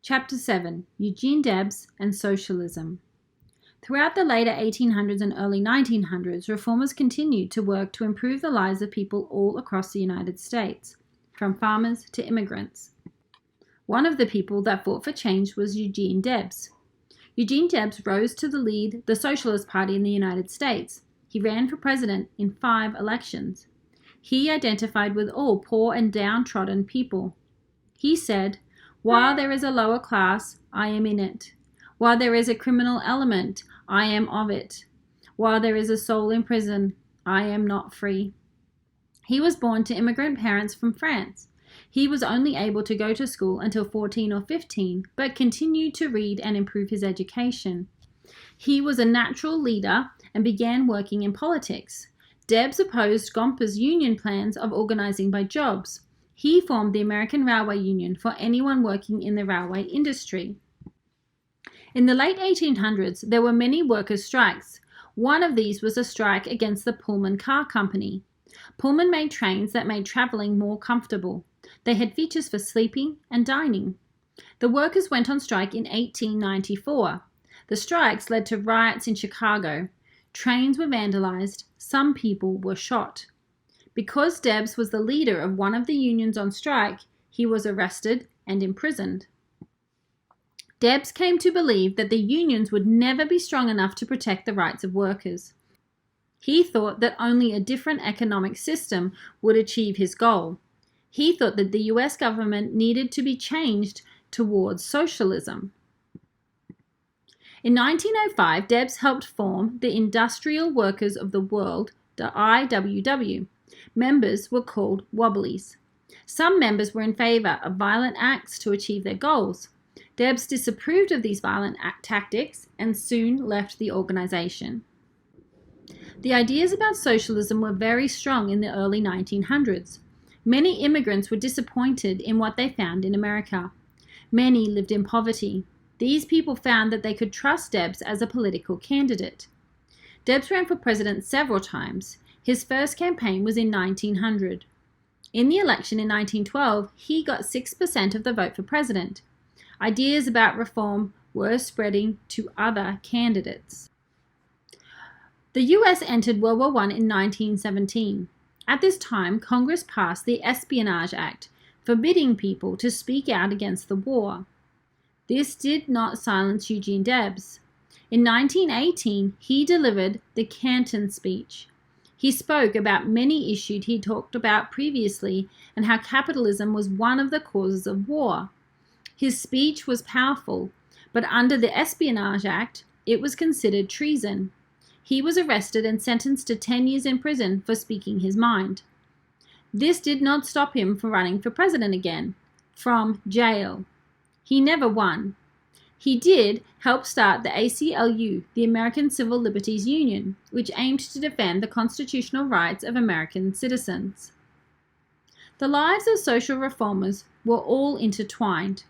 Chapter 7. Eugene Debs and Socialism. Throughout the later 1800s and early 1900s, reformers continued to work to improve the lives of people all across the United States, from farmers to immigrants. One of the people that fought for change was Eugene Debs. Eugene Debs rose to lead the Socialist Party in the United States. He ran for president in 5 elections. He identified with all poor and downtrodden people. He said, "While there is a lower class, I am in it. While there is a criminal element, I am of it. While there is a soul in prison, I am not free." He was born to immigrant parents from France. He was only able to go to school until 14 or 15, but continued to read and improve his education. He was a natural leader and began working in politics. Debs opposed Gomper's union plans of organizing by jobs. He formed the American Railway Union for anyone working in the railway industry. In the late 1800s, there were many workers' strikes. One of these was a strike against the Pullman Car Company. Pullman made trains that made traveling more comfortable. They had features for sleeping and dining. The workers went on strike in 1894. The strikes led to riots in Chicago. Trains were vandalized. Some people were shot. Because Debs was the leader of one of the unions on strike, he was arrested and imprisoned. Debs came to believe that the unions would never be strong enough to protect the rights of workers. He thought that only a different economic system would achieve his goal. He thought that the US government needed to be changed towards socialism. In 1905, Debs helped form the Industrial Workers of the World, the IWW. Members were called Wobblies. Some members were in favor of violent acts to achieve their goals. Debs disapproved of these violent tactics and soon left the organization. The ideas about socialism were very strong in the early 1900s. Many immigrants were disappointed in what they found in America. Many lived in poverty. These people found that they could trust Debs as a political candidate. Debs ran for president several times. His first campaign was in 1900. In the election in 1912, he got 6% of the vote for president. Ideas about reform were spreading to other candidates. The U.S. entered World War I in 1917. At this time, Congress passed the Espionage Act, forbidding people to speak out against the war. This did not silence Eugene Debs. In 1918, he delivered the Canton speech. He spoke about many issues he talked about previously and how capitalism was one of the causes of war. His speech was powerful, but under the Espionage Act, it was considered treason. He was arrested and sentenced to 10 years in prison for speaking his mind. This did not stop him from running for president again, from jail. He never won. He did help start the ACLU, the American Civil Liberties Union, which aimed to defend the constitutional rights of American citizens. The lives of social reformers were all intertwined.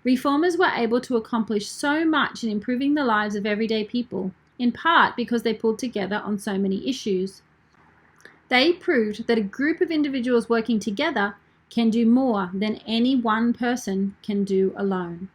Reformers were able to accomplish so much in improving the lives of everyday people, in part because they pulled together on so many issues. They proved that a group of individuals working together can do more than any one person can do alone.